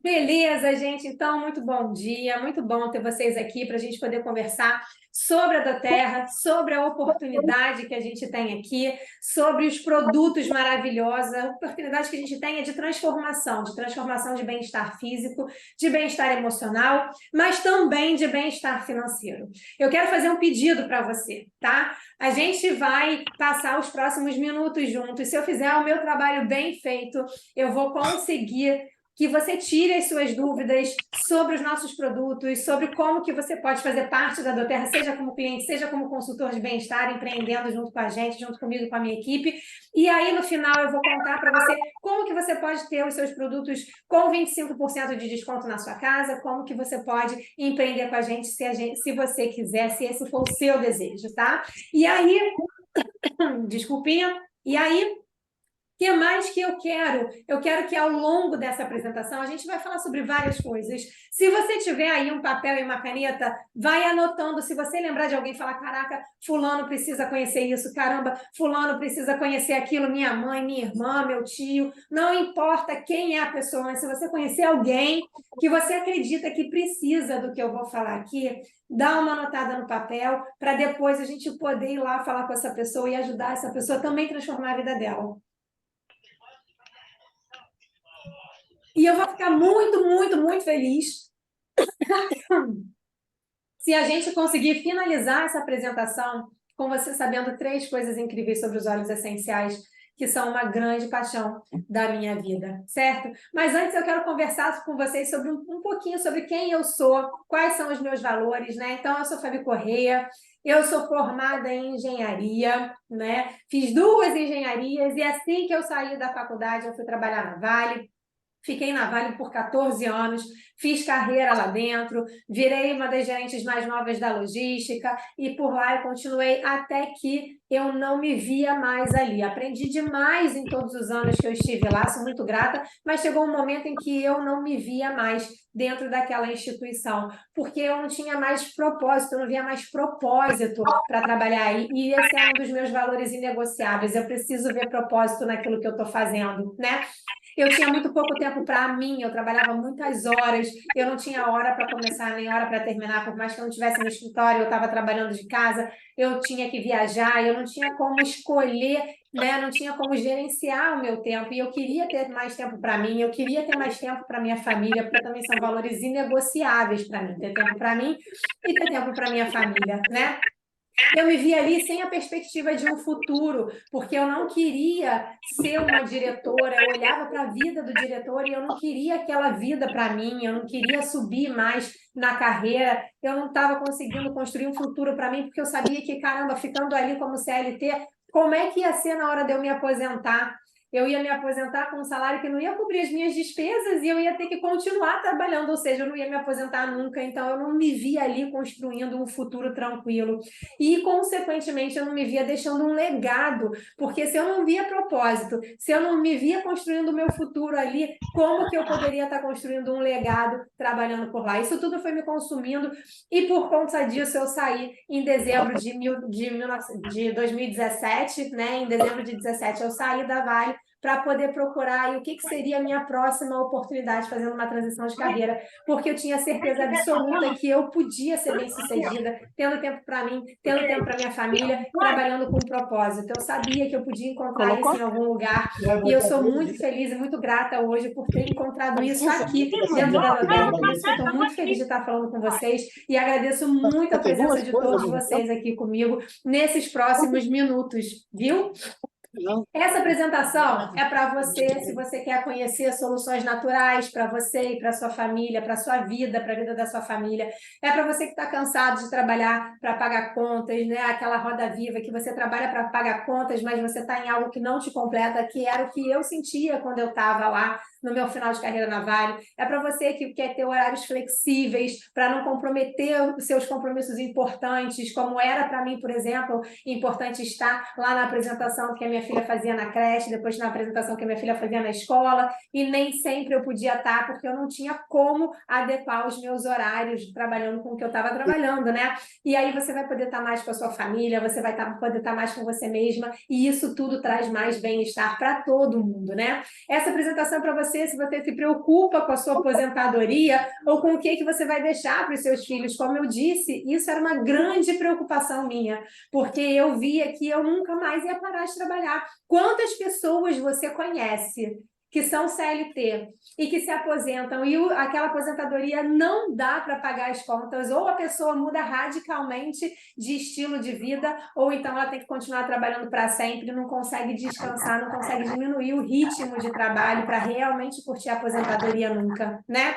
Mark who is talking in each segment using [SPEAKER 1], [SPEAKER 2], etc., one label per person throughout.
[SPEAKER 1] Beleza, gente. Então, muito bom dia. Muito bom ter vocês aqui para a gente poder conversar sobre a doTERRA, sobre a oportunidade que a gente tem aqui, sobre os produtos maravilhosos. A oportunidade que a gente tem é de transformação de bem-estar físico, de bem-estar emocional, mas também de bem-estar financeiro. Eu quero fazer um pedido para você, tá? A gente vai passar os próximos minutos juntos. Se eu fizer o meu trabalho bem feito, eu vou conseguir que você tire as suas dúvidas sobre os nossos produtos, sobre como que você pode fazer parte da doTERRA, seja como cliente, seja como consultor de bem-estar, empreendendo junto com a gente, junto comigo e com a minha equipe. E aí, no final, eu vou contar para você como que você pode ter os seus produtos com 25% de desconto na sua casa, como que você pode empreender com a gente, se você quiser, se esse for o seu desejo, tá? E aí, desculpinha, e aí, o que mais que eu quero? Eu quero que ao longo dessa apresentação a gente vai falar sobre várias coisas. Se você tiver aí um papel e uma caneta, vai anotando. Se você lembrar de alguém falar, caraca, fulano precisa conhecer isso, caramba, fulano precisa conhecer aquilo, minha mãe, minha irmã, meu tio, não importa quem é a pessoa, mas se você conhecer alguém que você acredita que precisa do que eu vou falar aqui, dá uma anotada no papel para depois a gente poder ir lá falar com essa pessoa e ajudar essa pessoa também a transformar a vida dela. E eu vou ficar muito, muito, muito feliz se a gente conseguir finalizar essa apresentação com você sabendo 3 coisas incríveis sobre os óleos essenciais, que são uma grande paixão da minha vida, certo? Mas antes eu quero conversar com vocês sobre um pouquinho sobre quem eu sou, quais são os meus valores, né? Então, eu sou Fabi Correia, eu sou formada em engenharia, né? Fiz 2 engenharias e assim que eu saí da faculdade, eu fui trabalhar na Vale. Fiquei na Vale por 14 anos, fiz carreira lá dentro, virei uma das gerentes mais novas da logística e por lá eu continuei até que eu não me via mais ali. Aprendi demais em todos os anos que eu estive lá, sou muito grata, mas chegou um momento em que eu não me via mais dentro daquela instituição, porque eu não tinha mais propósito, eu não via mais propósito para trabalhar aí, e esse é um dos meus valores inegociáveis, eu preciso ver propósito naquilo que eu estou fazendo, né? Eu tinha muito pouco tempo para mim, eu trabalhava muitas horas, eu não tinha hora para começar nem hora para terminar, por mais que eu não estivesse no escritório, eu estava trabalhando de casa, eu tinha que viajar, eu não tinha como escolher, né? Não tinha como gerenciar o meu tempo, e eu queria ter mais tempo para mim, eu queria ter mais tempo para minha família, porque também são valores inegociáveis para mim, ter tempo para mim e ter tempo para minha família, né? Eu me vi ali sem a perspectiva de um futuro, porque eu não queria ser uma diretora, eu olhava para a vida do diretor e eu não queria aquela vida para mim, eu não queria subir mais na carreira, eu não estava conseguindo construir um futuro para mim, porque eu sabia que, caramba, ficando ali como CLT, como é que ia ser na hora de eu me aposentar? Eu ia me aposentar com um salário que não ia cobrir as minhas despesas e eu ia ter que continuar trabalhando, ou seja, eu não ia me aposentar nunca, então eu não me via ali construindo um futuro tranquilo. E, consequentemente, eu não me via deixando um legado, porque se eu não via propósito, se eu não me via construindo o meu futuro ali, como que eu poderia estar construindo um legado trabalhando por lá? Isso tudo foi me consumindo e, por conta disso, eu saí em dezembro de 2017, né? Em dezembro de 2017, eu saí da Vale para poder procurar aí o que seria a minha próxima oportunidade fazendo uma transição de carreira, porque eu tinha certeza absoluta que eu podia ser bem-sucedida, tendo tempo para mim, tendo tempo para minha família, trabalhando com um propósito. Eu sabia que eu podia encontrar isso em algum lugar e eu sou muito feliz e muito grata hoje por ter encontrado isso aqui dentro da doTERRA, por isso que eu estou muito feliz de estar falando com vocês e agradeço muito a presença de todos vocês aqui comigo nesses próximos minutos, viu? Essa apresentação é para você, se você quer conhecer soluções naturais para você e para sua família, para sua vida, para a vida da sua família. É para você que está cansado de trabalhar para pagar contas, né? Aquela roda viva que você trabalha para pagar contas, mas você está em algo que não te completa, que era o que eu sentia quando eu estava lá no meu final de carreira na Vale. É para você que quer ter horários flexíveis, para não comprometer os seus compromissos importantes, como era para mim, por exemplo, importante estar lá na apresentação que a minha filha fazia na creche, depois na apresentação que a minha filha fazia na escola, e nem sempre eu podia estar, porque eu não tinha como adequar os meus horários trabalhando com o que eu estava trabalhando, né? E aí você vai poder estar mais com a sua família, você vai poder estar mais com você mesma, e isso tudo traz mais bem-estar para todo mundo, né? Essa apresentação é para você você se você se preocupa com a sua aposentadoria ou com o que você vai deixar para os seus filhos. Como eu disse, isso era uma grande preocupação minha, porque eu via que eu nunca mais ia parar de trabalhar. Quantas pessoas você conhece que são CLT e que se aposentam e aquela aposentadoria não dá para pagar as contas, ou a pessoa muda radicalmente de estilo de vida, ou então ela tem que continuar trabalhando para sempre, não consegue descansar, não consegue diminuir o ritmo de trabalho para realmente curtir a aposentadoria nunca, né?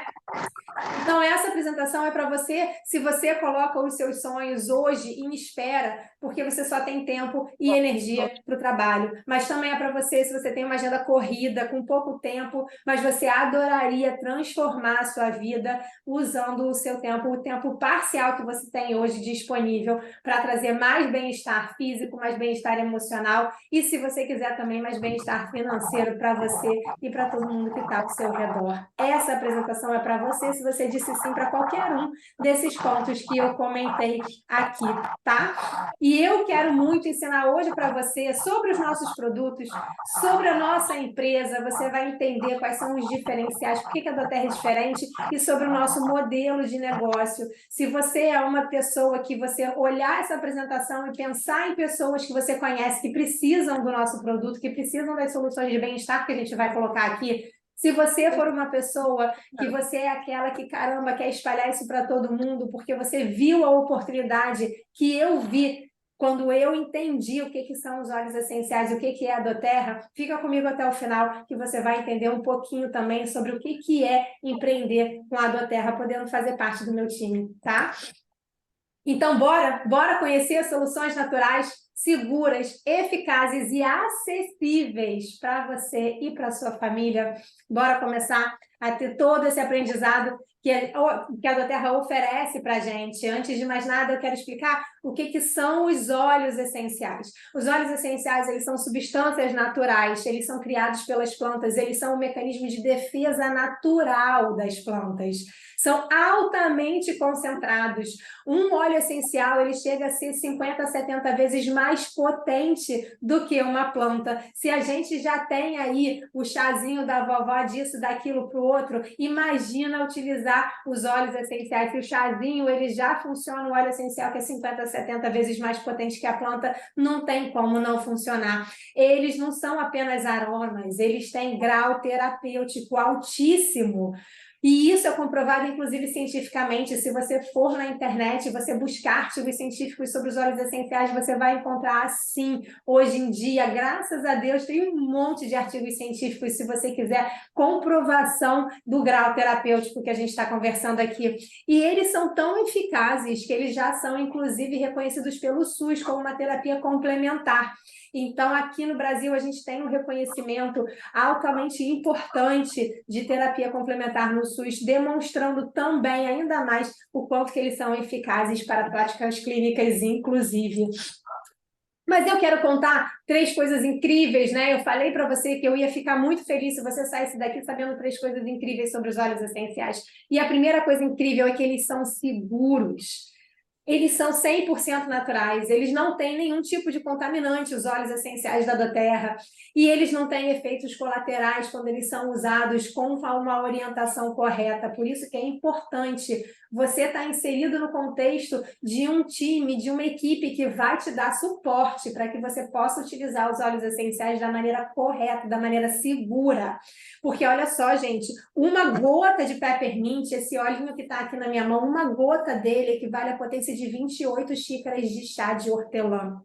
[SPEAKER 1] Então, essa apresentação é para você, se você coloca os seus sonhos hoje em espera, porque você só tem tempo e energia para o trabalho. Mas também é para você, se você tem uma agenda corrida, com pouco tempo, mas você adoraria transformar a sua vida usando o seu tempo, o tempo parcial que você tem hoje disponível para trazer mais bem-estar físico, mais bem-estar emocional e, se você quiser também, mais bem-estar financeiro para você e para todo mundo que está ao seu redor. Essa apresentação é para você, se você disse sim para qualquer um desses pontos que eu comentei aqui, tá? E eu quero muito ensinar hoje para você sobre os nossos produtos, sobre a nossa empresa, você vai entender quais são os diferenciais, por que a Doterra é diferente e sobre o nosso modelo de negócio. Se você é uma pessoa que você olhar essa apresentação e pensar em pessoas que você conhece que precisam do nosso produto, que precisam das soluções de bem-estar que a gente vai colocar aqui, se você for uma pessoa que você é aquela que, caramba, quer espalhar isso para todo mundo, porque você viu a oportunidade que eu vi quando eu entendi o que são os óleos essenciais, o que é a Doterra, fica comigo até o final, que você vai entender um pouquinho também sobre o que é empreender com a Doterra, podendo fazer parte do meu time, tá? Então, bora conhecer soluções naturais, seguras, eficazes e acessíveis para você e para sua família. Bora começar a ter todo esse aprendizado que a Doterra oferece para a gente. Antes de mais nada, eu quero explicar o que são os óleos essenciais. Os óleos essenciais, eles são substâncias naturais, eles são criados pelas plantas, eles são um mecanismo de defesa natural das plantas. São altamente concentrados. Um óleo essencial, ele chega a ser 50 a 70 vezes mais potente do que uma planta. Se a gente já tem aí o chazinho da vovó disso, daquilo para o outro, imagina utilizar os óleos essenciais. Se o chazinho, ele já funciona, o óleo essencial que é 50 a 70 vezes mais potente que a planta, não tem como não funcionar. Eles não são apenas aromas, eles têm grau terapêutico altíssimo. E isso é comprovado, inclusive, cientificamente. Se você for na internet, você buscar artigos científicos sobre os óleos essenciais, você vai encontrar, sim, hoje em dia, graças a Deus, tem um monte de artigos científicos, se você quiser, comprovação do grau terapêutico que a gente está conversando aqui. E eles são tão eficazes que eles já são, inclusive, reconhecidos pelo SUS como uma terapia complementar. Então, aqui no Brasil, a gente tem um reconhecimento altamente importante de terapia complementar no SUS, demonstrando também ainda mais o quanto que eles são eficazes para práticas clínicas, inclusive. Mas eu quero contar 3 coisas incríveis, né? Eu falei para você que eu ia ficar muito feliz se você saísse daqui sabendo 3 coisas incríveis sobre os óleos essenciais. E a primeira coisa incrível é que eles são seguros. Eles são 100% naturais, eles não têm nenhum tipo de contaminante, os óleos essenciais da Doterra, e eles não têm efeitos colaterais quando eles são usados com uma orientação correta. Por isso que é importante você estar inserido no contexto de um time, de uma equipe que vai te dar suporte para que você possa utilizar os óleos essenciais da maneira correta, da maneira segura. Porque olha só, gente, uma gota de peppermint, esse olhinho que está aqui na minha mão, uma gota dele equivale à potência de 28 xícaras de chá de hortelã.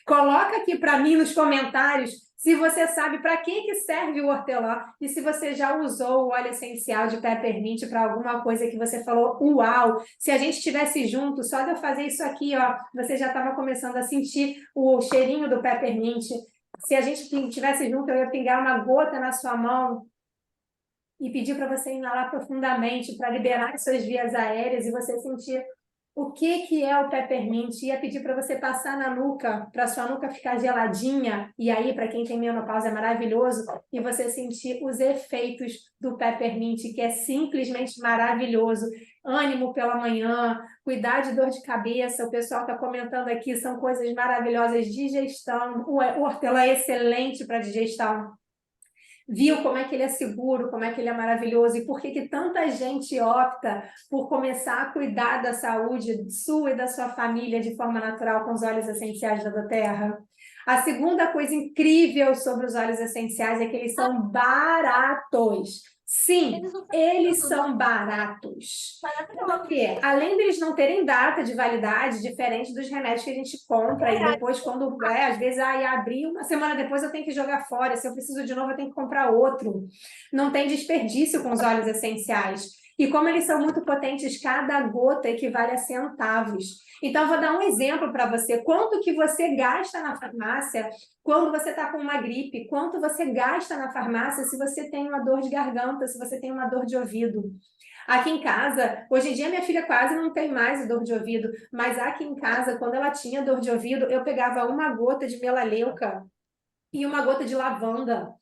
[SPEAKER 1] Coloca aqui para mim nos comentários se você sabe para que serve o hortelã e se você já usou o óleo essencial de peppermint para alguma coisa que você falou, uau, se a gente estivesse junto, só de eu fazer isso aqui, ó, você já estava começando a sentir o cheirinho do peppermint. Se a gente estivesse junto, eu ia pingar uma gota na sua mão e pedir para você inalar profundamente para liberar as suas vias aéreas e você sentir o que é o peppermint. Ia pedir para você passar na nuca, para sua nuca ficar geladinha, e aí, para quem tem menopausa, é maravilhoso, e você sentir os efeitos do peppermint, que é simplesmente maravilhoso. Ânimo pela manhã, cuidar de dor de cabeça, o pessoal está comentando aqui, são coisas maravilhosas, digestão, o hortelã é excelente para digestão. viu como é que ele é seguro, como é que ele é maravilhoso e por que que tanta gente opta por começar a cuidar da saúde sua e da sua família de forma natural com os óleos essenciais da doTERRA? A segunda coisa incrível sobre os óleos essenciais é que eles são baratos. Sim, eles são baratos. Porque, além deles não terem data de validade, diferente dos remédios que a gente compra e depois, quando às vezes, abrir uma semana depois eu tenho que jogar fora, se eu preciso de novo, eu tenho que comprar outro. Não tem desperdício com os óleos essenciais. E como eles são muito potentes, cada gota equivale a centavos. Então, eu vou dar um exemplo para você. Quanto que você gasta na farmácia quando você está com uma gripe? Quanto você gasta na farmácia se você tem uma dor de garganta, se você tem uma dor de ouvido? Aqui em casa, hoje em dia minha filha quase não tem mais dor de ouvido, mas aqui em casa, quando ela tinha dor de ouvido, eu pegava uma gota de melaleuca e uma gota de lavanda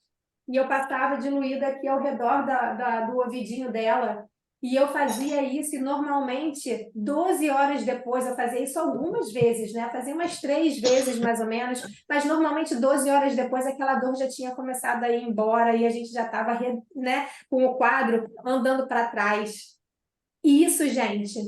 [SPEAKER 1] e eu passava diluída aqui ao redor do ouvidinho dela. E eu fazia isso e normalmente 12 horas depois, eu fazia isso algumas vezes, né? Fazia umas 3 vezes mais ou menos, mas normalmente 12 horas depois aquela dor já tinha começado a ir embora e a gente já estava, né, com o quadro andando para trás. E isso, gente,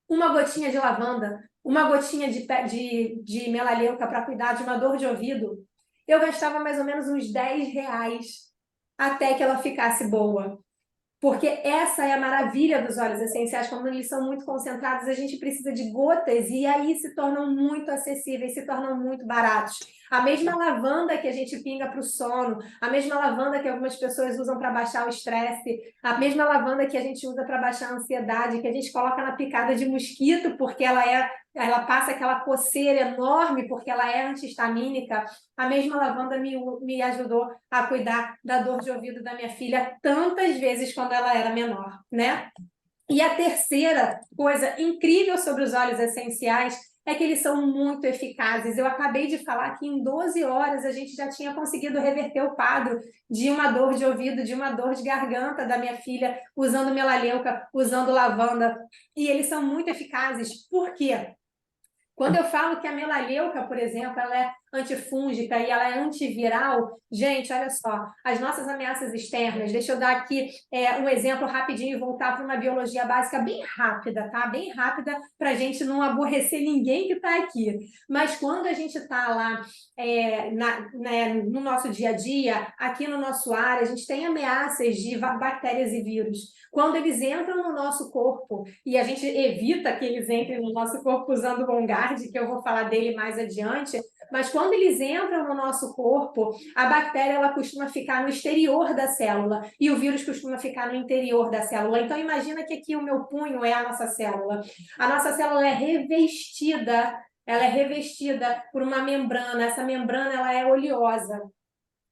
[SPEAKER 1] uma gotinha de lavanda, uma gotinha de melaleuca para cuidar de uma dor de ouvido, eu gastava mais ou menos uns R$ 10 até que ela ficasse boa. Porque essa é a maravilha dos óleos essenciais, quando eles são muito concentrados, a gente precisa de gotas e aí se tornam muito acessíveis, se tornam muito baratos. A mesma lavanda que a gente pinga para o sono, a mesma lavanda que algumas pessoas usam para baixar o estresse, a mesma lavanda que a gente usa para baixar a ansiedade, que a gente coloca na picada de mosquito, porque ela passa aquela coceira enorme, porque ela é anti-histamínica. A mesma lavanda me ajudou a cuidar da dor de ouvido da minha filha tantas vezes quando ela era menor, né? E a terceira coisa incrível sobre os óleos essenciais é que eles são muito eficazes. Eu acabei de falar que em 12 horas a gente já tinha conseguido reverter o quadro de uma dor de ouvido, de uma dor de garganta da minha filha, usando melaleuca, usando lavanda. E eles são muito eficazes. Por quê? Quando eu falo que a melaleuca, por exemplo, ela é antifúngica e ela é antiviral, gente, olha só, as nossas ameaças externas, deixa eu dar aqui um exemplo rapidinho e voltar para uma biologia básica bem rápida, tá? Bem rápida, para a gente não aborrecer ninguém que está aqui. Mas quando a gente está lá no nosso dia a dia, aqui no nosso ar, a gente tem ameaças de bactérias e vírus. Quando eles entram no nosso corpo e a gente evita que eles entrem no nosso corpo usando o On Guard, que eu vou falar dele mais adiante, mas quando eles entram no nosso corpo, a bactéria ela costuma ficar no exterior da célula e o vírus costuma ficar no interior da célula. Então imagina que aqui o meu punho é a nossa célula. A nossa célula é revestida, ela é revestida por uma membrana. Essa membrana ela é oleosa.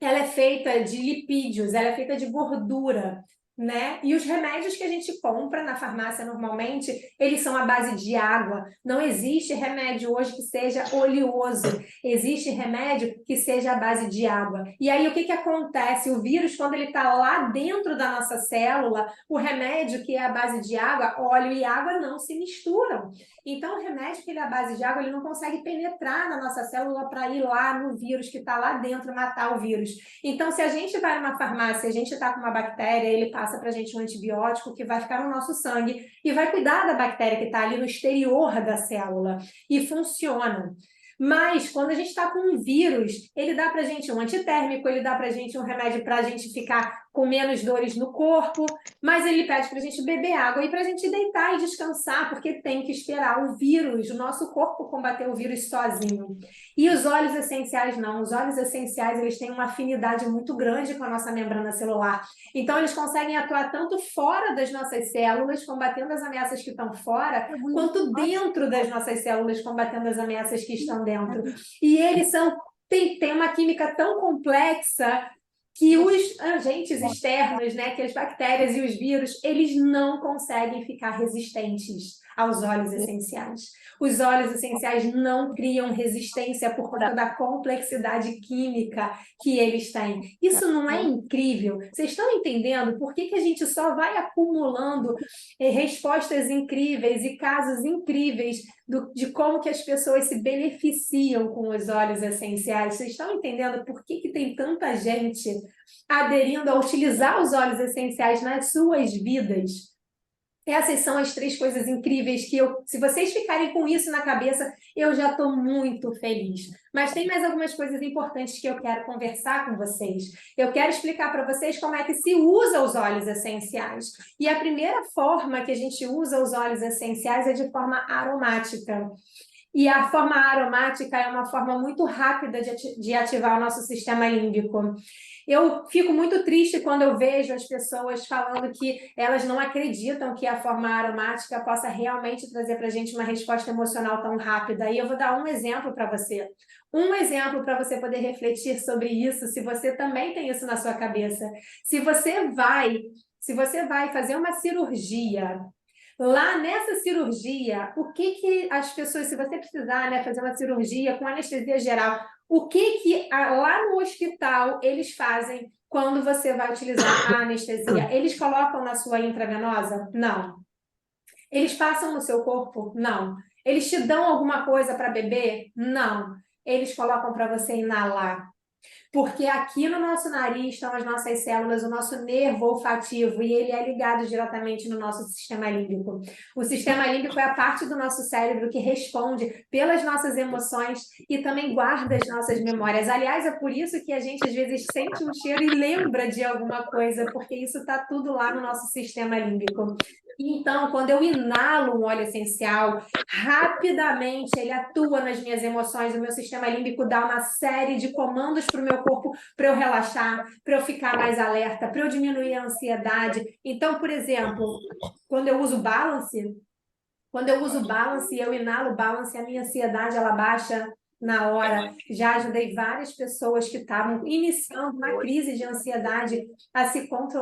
[SPEAKER 1] Ela é feita de lipídios, ela é feita de gordura, né? E os remédios que a gente compra na farmácia normalmente, eles são à base de água. Não existe remédio hoje que seja oleoso. Existe remédio que seja à base de água. E aí o que acontece? O vírus, quando ele está lá dentro da nossa célula, o remédio que é à base de água, óleo e água não se misturam. Então, o remédio que ele é à base de água, ele não consegue penetrar na nossa célula para ir lá no vírus que está lá dentro, matar o vírus. Então, se a gente vai numa farmácia, a gente está com uma bactéria, ele passa para a gente um antibiótico que vai ficar no nosso sangue e vai cuidar da bactéria que está ali no exterior da célula. E funciona. Mas, quando a gente está com um vírus, ele dá para a gente um antitérmico, ele dá para a gente um remédio para a gente ficar com menos dores no corpo, mas ele pede para a gente beber água e para a gente deitar e descansar, porque tem que esperar o vírus, o nosso corpo combater o vírus sozinho. E os óleos essenciais não. Os óleos essenciais, eles têm uma afinidade muito grande com a nossa membrana celular. Então, eles conseguem atuar tanto fora das nossas células, combatendo as ameaças que estão fora, quanto dentro das nossas células, combatendo as ameaças que estão dentro. E eles têm uma química tão complexa que os agentes externos, né, que as bactérias e os vírus, eles não conseguem ficar resistentes aos óleos essenciais. Os óleos essenciais não criam resistência por conta da complexidade química que eles têm. Isso não é incrível? Vocês estão entendendo por que a gente só vai acumulando respostas incríveis e casos incríveis de como que as pessoas se beneficiam com os óleos essenciais. Vocês estão entendendo por que tem tanta gente aderindo a utilizar os óleos essenciais nas suas vidas? Essas são as 3 coisas incríveis que se vocês ficarem com isso na cabeça, eu já estou muito feliz. Mas tem mais algumas coisas importantes que eu quero conversar com vocês. Eu quero explicar para vocês como é que se usa os óleos essenciais. E a primeira forma que a gente usa os óleos essenciais é de forma aromática. E a forma aromática é uma forma muito rápida de ativar o nosso sistema límbico. Eu fico muito triste quando eu vejo as pessoas falando que elas não acreditam que a forma aromática possa realmente trazer para a gente uma resposta emocional tão rápida. E eu vou dar um exemplo para você. Um exemplo para você poder refletir sobre isso, se você também tem isso na sua cabeça. Se você vai fazer uma cirurgia, lá nessa cirurgia, o que as pessoas, se você precisar, né, fazer uma cirurgia com anestesia geral, o que lá no hospital eles fazem quando você vai utilizar a anestesia? Eles colocam na sua intravenosa? Não. Eles passam no seu corpo? Não. Eles te dão alguma coisa para beber? Não. Eles colocam para você inalar. Porque aqui no nosso nariz estão as nossas células, o nosso nervo olfativo, e ele é ligado diretamente no nosso sistema límbico. O sistema límbico é a parte do nosso cérebro que responde pelas nossas emoções e também guarda as nossas memórias. Aliás, é por isso que a gente às vezes sente um cheiro e lembra de alguma coisa, porque isso está tudo lá no nosso sistema límbico. Então, quando eu inalo um óleo essencial, rapidamente ele atua nas minhas emoções, o meu sistema límbico dá uma série de comandos para o meu corpo para eu relaxar, para eu ficar mais alerta, para eu diminuir a ansiedade. Então, por exemplo, quando eu uso Balance e eu inalo Balance, a minha ansiedade ela baixa na hora. Já ajudei várias pessoas que estavam iniciando uma crise de ansiedade a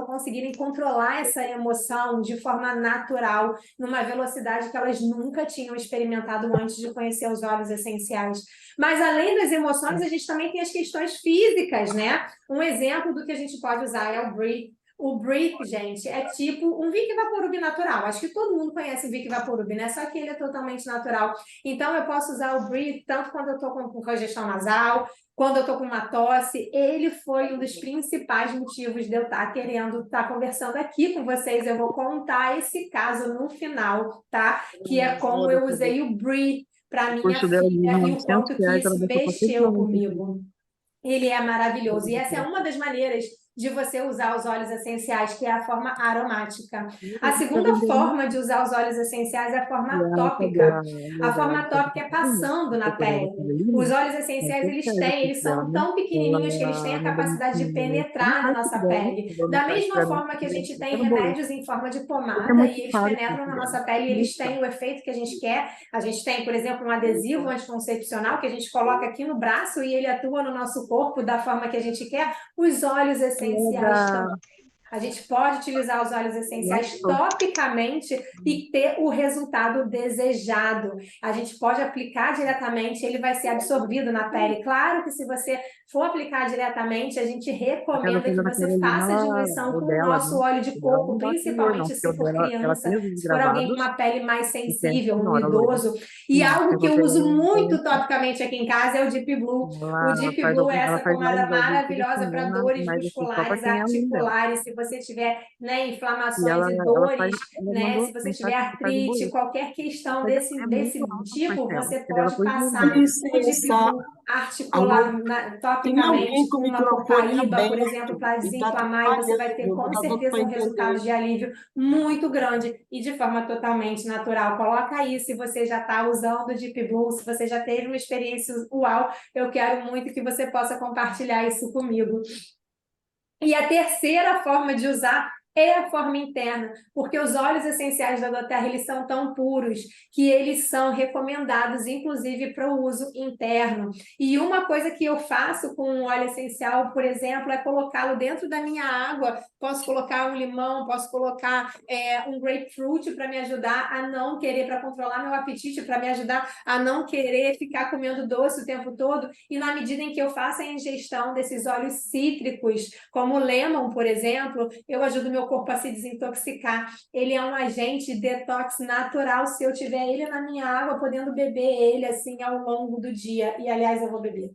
[SPEAKER 1] conseguirem controlar essa emoção de forma natural, numa velocidade que elas nunca tinham experimentado antes de conhecer os óleos essenciais. Mas além das emoções, a gente também tem as questões físicas, né? Um exemplo do que a gente pode usar é o Breathe. O Breathe, gente, é tipo um Vick Vaporub natural. Acho que todo mundo conhece o Vick Vaporub, né? Só que ele é totalmente natural. Então, eu posso usar o Breathe tanto quando eu estou com congestão nasal, quando eu estou com uma tosse. Ele foi um dos principais motivos de eu estar querendo estar conversando aqui com vocês. Eu vou contar esse caso no final, tá? Que é como eu usei o Breathe para minha filha e o quanto que isso mexeu comigo. Ele é maravilhoso. E essa é uma das maneiras de você usar os óleos essenciais, que é a forma aromática. A segunda forma de usar os óleos essenciais é a forma tópica. A forma tópica é passando na pele. Os óleos essenciais, eles são tão pequenininhos que eles têm a capacidade de penetrar na nossa pele. Da mesma forma que a gente tem remédios em forma de pomada e eles penetram na nossa pele e eles têm o efeito que a gente quer. A gente tem, por exemplo, um adesivo anticoncepcional que a gente coloca aqui no braço e ele atua no nosso corpo da forma que a gente quer. Os óleos essenciais também. A gente pode utilizar os óleos essenciais topicamente e ter o resultado desejado. A gente pode aplicar diretamente, ele vai ser absorvido na pele. Claro que se você for aplicar diretamente, a gente recomenda que você faça a diluição com o nosso óleo de coco, principalmente se for criança, se for alguém com uma pele mais sensível, um idoso. E algo que eu uso muito topicamente aqui em casa é o Deep Blue. O Deep Blue é essa pomada maravilhosa para dores musculares, articulares, se você tiver, né, inflamações e dores, né, se você tiver artrite, qualquer questão desse tipo, você pode passar o Deep Blue articular topicamente com uma copaíba, por exemplo, para desinflamar, e você vai ter com certeza um resultado de alívio muito grande e de forma totalmente natural. Coloca aí se você já está usando o Deep Blue, se você já teve uma experiência uau, eu quero muito que você possa compartilhar isso comigo. E a terceira forma de usar é a forma interna, porque os óleos essenciais da doTERRA, eles são tão puros que eles são recomendados, inclusive, para o uso interno. E uma coisa que eu faço com um óleo essencial, por exemplo, é colocá-lo dentro da minha água. Posso colocar um limão, posso colocar um grapefruit para me ajudar a não querer, para controlar meu apetite, para me ajudar a não querer ficar comendo doce o tempo todo. E na medida em que eu faço a ingestão desses óleos cítricos, como o lemon, por exemplo, eu ajudo meu meu corpo a se desintoxicar. Ele é um agente de detox natural. Se eu tiver ele na minha água, podendo beber ele assim ao longo do dia. E, aliás, eu vou beber.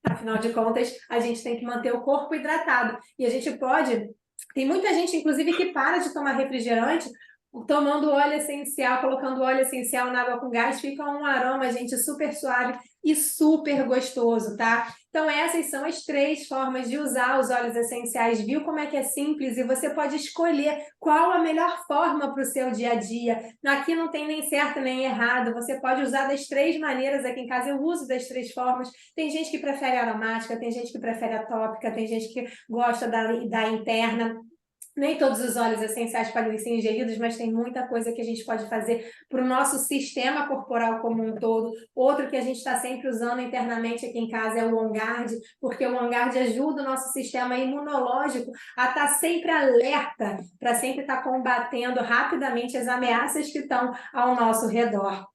[SPEAKER 1] Afinal de contas, a gente tem que manter o corpo hidratado. E a gente pode... Tem muita gente, inclusive, que para de tomar refrigerante tomando óleo essencial, colocando óleo essencial na água com gás, fica um aroma, gente, super suave e super gostoso, tá? Então, essas são as 3 formas de usar os óleos essenciais. Viu como é que é simples? E você pode escolher qual a melhor forma para o seu dia a dia. Aqui não tem nem certo nem errado. Você pode usar das 3 maneiras. Aqui em casa eu uso das 3 formas. Tem gente que prefere aromática, tem gente que prefere a tópica, tem gente que gosta da interna. Nem todos os óleos essenciais podem ser ingeridos, mas tem muita coisa que a gente pode fazer para o nosso sistema corporal como um todo. Outro que a gente está sempre usando internamente aqui em casa é o On Guard, porque o On Guard ajuda o nosso sistema imunológico a estar sempre alerta, para sempre estar combatendo rapidamente as ameaças que estão ao nosso redor.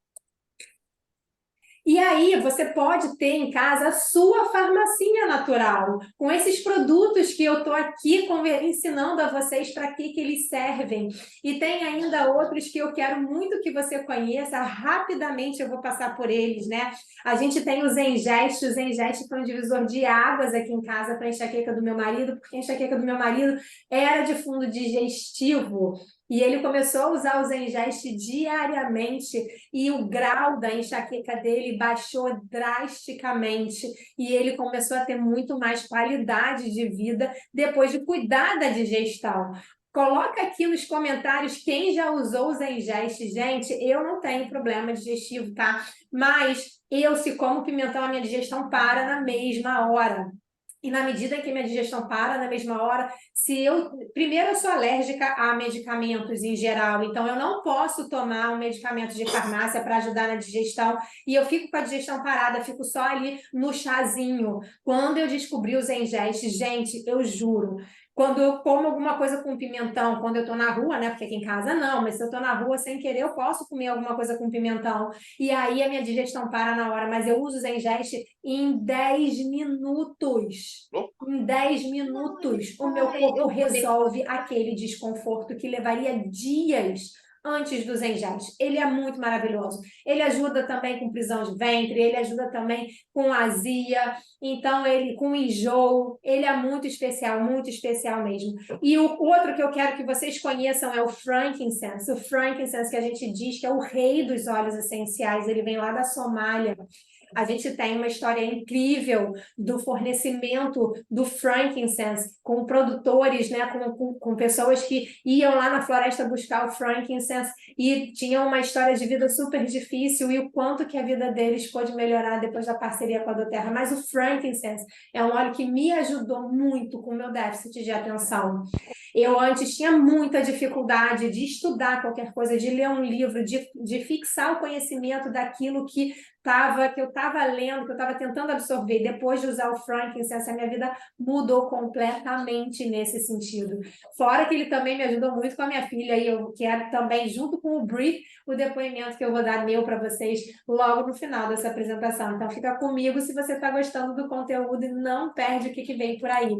[SPEAKER 1] E aí você pode ter em casa a sua farmacinha natural, com esses produtos que eu estou aqui ensinando a vocês para que eles servem. E tem ainda outros que eu quero muito que você conheça, rapidamente eu vou passar por eles, né? A gente tem o Zengest foi um divisor de águas aqui em casa para a enxaqueca do meu marido, porque a enxaqueca do meu marido era de fundo digestivo. E ele começou a usar o Zengest diariamente e o grau da enxaqueca dele baixou drasticamente e ele começou a ter muito mais qualidade de vida depois de cuidar da digestão. Coloca aqui nos comentários quem já usou o Zengest. Gente, eu não tenho problema digestivo, tá? Mas se como pimentão, a minha digestão para na mesma hora. E na medida em que minha digestão para na mesma hora, primeiro eu sou alérgica a medicamentos em geral, então eu não posso tomar um medicamento de farmácia para ajudar na digestão, e eu fico com a digestão parada, fico só ali no chazinho. Quando eu descobri o Zengest, gente, eu juro, quando eu como alguma coisa com pimentão, quando eu estou na rua, né, porque aqui em casa não, mas se eu estou na rua sem querer, eu posso comer alguma coisa com pimentão, e aí a minha digestão para na hora, mas eu uso o Zengest em 10 minutos. Em 10 minutos, o meu corpo resolve aquele desconforto que levaria dias antes do Zengest. Ele é muito maravilhoso. Ele ajuda também com prisão de ventre, ele ajuda também com azia, então ele com enjoo, ele é muito especial mesmo. E o outro que eu quero que vocês conheçam é o frankincense. O frankincense que a gente diz que é o rei dos óleos essenciais, ele vem lá da Somália. A gente tem uma história incrível do fornecimento do frankincense com produtores, né, com pessoas que iam lá na floresta buscar o frankincense e tinham uma história de vida super difícil e o quanto que a vida deles pôde melhorar depois da parceria com a doTERRA. Mas o frankincense é um óleo que me ajudou muito com o meu déficit de atenção. Eu antes tinha muita dificuldade de estudar qualquer coisa, de ler um livro, de fixar o conhecimento daquilo que eu estava lendo, que eu estava tentando absorver. Depois de usar o frankincense, a minha vida mudou completamente nesse sentido. Fora que ele também me ajudou muito com a minha filha, e eu quero também, junto com o brief, o depoimento que eu vou dar meu para vocês logo no final dessa apresentação. Então, fica comigo se você está gostando do conteúdo e não perde o que vem por aí.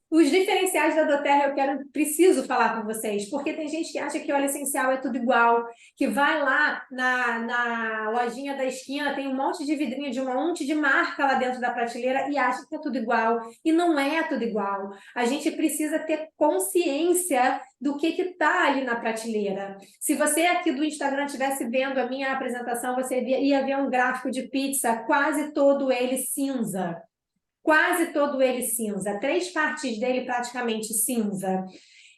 [SPEAKER 1] Os diferenciais da doTERRA preciso falar com vocês, porque tem gente que acha que óleo essencial é tudo igual, que vai lá na lojinha da esquina, tem um monte de vidrinho de um monte de marca lá dentro da prateleira e acha que é tudo igual. E não é tudo igual. A gente precisa ter consciência do que está ali na prateleira. Se você aqui do Instagram estivesse vendo a minha apresentação, você ia ver um gráfico de pizza, quase todo ele cinza. Quase todo ele cinza, 3 partes dele praticamente cinza.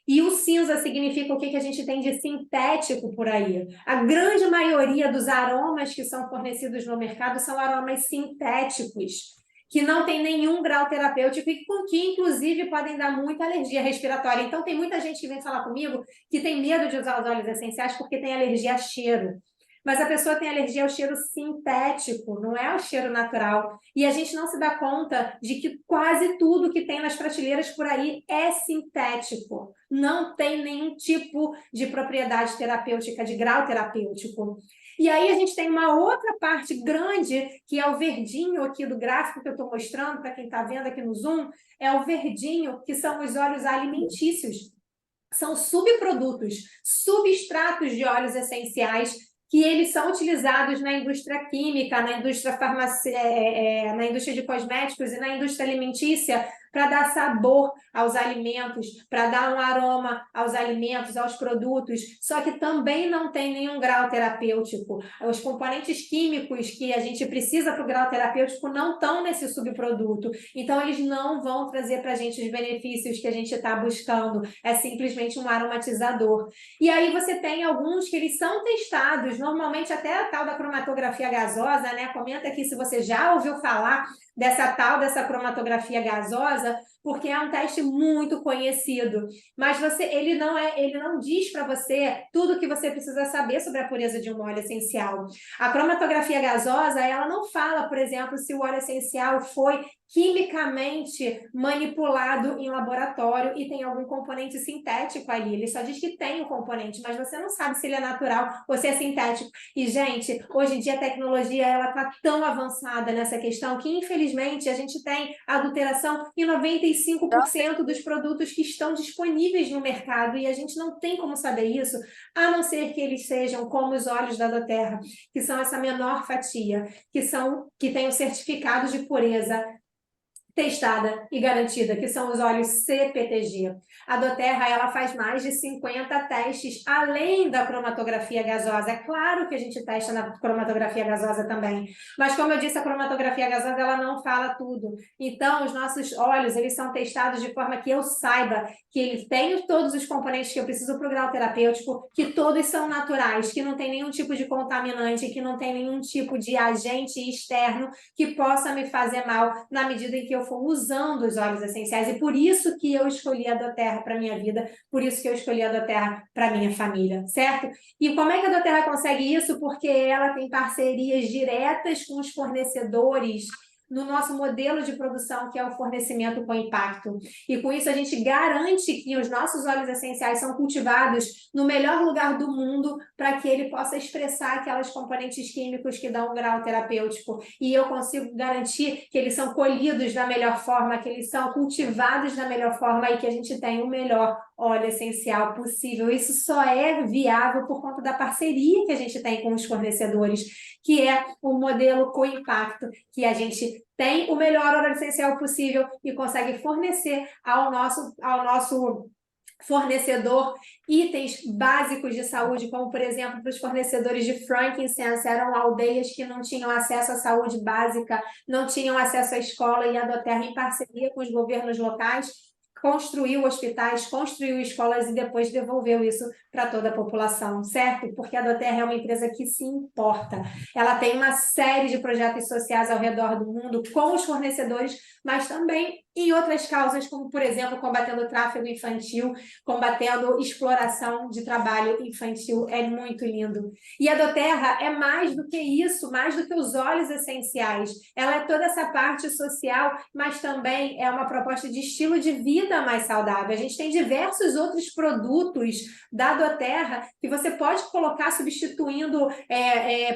[SPEAKER 1] E o cinza significa o que a gente tem de sintético por aí. A grande maioria dos aromas que são fornecidos no mercado são aromas sintéticos, que não tem nenhum grau terapêutico e que, inclusive, podem dar muita alergia respiratória. Então, tem muita gente que vem falar comigo que tem medo de usar os óleos essenciais porque tem alergia a cheiro. Mas a pessoa tem alergia ao cheiro sintético, não é ao cheiro natural. E a gente não se dá conta de que quase tudo que tem nas prateleiras por aí é sintético. Não tem nenhum tipo de propriedade terapêutica, de grau terapêutico. E aí a gente tem uma outra parte grande, que é o verdinho aqui do gráfico que eu estou mostrando, para quem está vendo aqui no Zoom, é o verdinho, que são os óleos alimentícios. São subprodutos, substratos de óleos essenciais que eles são utilizados na indústria química, na indústria na indústria de cosméticos e na indústria alimentícia para dar sabor aos alimentos, para dar um aroma aos alimentos, aos produtos, só que também não tem nenhum grau terapêutico. Os componentes químicos que a gente precisa para o grau terapêutico não estão nesse subproduto, então eles não vão trazer para a gente os benefícios que a gente está buscando, é simplesmente um aromatizador. E aí você tem alguns que eles são testados, normalmente até a tal da cromatografia gasosa, né? Comenta aqui se você já ouviu falar dessa cromatografia gasosa, porque é um teste muito conhecido, mas ele não diz para você tudo o que você precisa saber sobre a pureza de um óleo essencial. A cromatografia gasosa, ela não fala, por exemplo, se o óleo essencial foi quimicamente manipulado em laboratório e tem algum componente sintético ali. Ele só diz que tem um componente, mas você não sabe se ele é natural ou se é sintético. E, gente, hoje em dia a tecnologia ela está tão avançada nessa questão que, infelizmente, a gente tem adulteração em 95% dos produtos que estão disponíveis no mercado e a gente não tem como saber isso, a não ser que eles sejam como os óleos da doTERRA, que são essa menor fatia, que tem o certificado de pureza testada e garantida, que são os óleos CPTG. A doTERRA, ela faz mais de 50 testes, além da cromatografia gasosa. É claro que a gente testa na cromatografia gasosa também, mas como eu disse, a cromatografia gasosa, ela não fala tudo. Então, os nossos óleos, eles são testados de forma que eu saiba que eles têm todos os componentes que eu preciso para o grau terapêutico, que todos são naturais, que não tem nenhum tipo de contaminante, que não tem nenhum tipo de agente externo que possa me fazer mal na medida em que eu for usando os óleos essenciais, e por isso que eu escolhi a doTERRA para minha vida, por isso que eu escolhi a doTERRA para minha família, certo? E como é que a doTERRA consegue isso? Porque ela tem parcerias diretas com os fornecedores no nosso modelo de produção, que é o fornecimento com impacto. E com isso a gente garante que os nossos óleos essenciais são cultivados no melhor lugar do mundo para que ele possa expressar aqueles componentes químicos que dão um grau terapêutico. E eu consigo garantir que eles são colhidos da melhor forma, que eles são cultivados da melhor forma e que a gente tem o melhor óleo essencial possível. Isso só é viável por conta da parceria que a gente tem com os fornecedores, que é o modelo com impacto, que a gente tem o melhor óleo essencial possível e consegue fornecer ao nosso fornecedor itens básicos de saúde, como, por exemplo, para os fornecedores de frankincense, eram aldeias que não tinham acesso à saúde básica, não tinham acesso à escola, e a doTERRA, em parceria com os governos locais, construiu hospitais, construiu escolas e depois devolveu isso para toda a população, certo? Porque a doTERRA é uma empresa que se importa. Ela tem uma série de projetos sociais ao redor do mundo com os fornecedores, mas também em outras causas, como, por exemplo, combatendo o tráfego infantil, combatendo exploração de trabalho infantil. É muito lindo. E a doTERRA é mais do que isso, mais do que os óleos essenciais. Ela é toda essa parte social, mas também é uma proposta de estilo de vida mais saudável. A gente tem diversos outros produtos da doTERRA que você pode colocar substituindo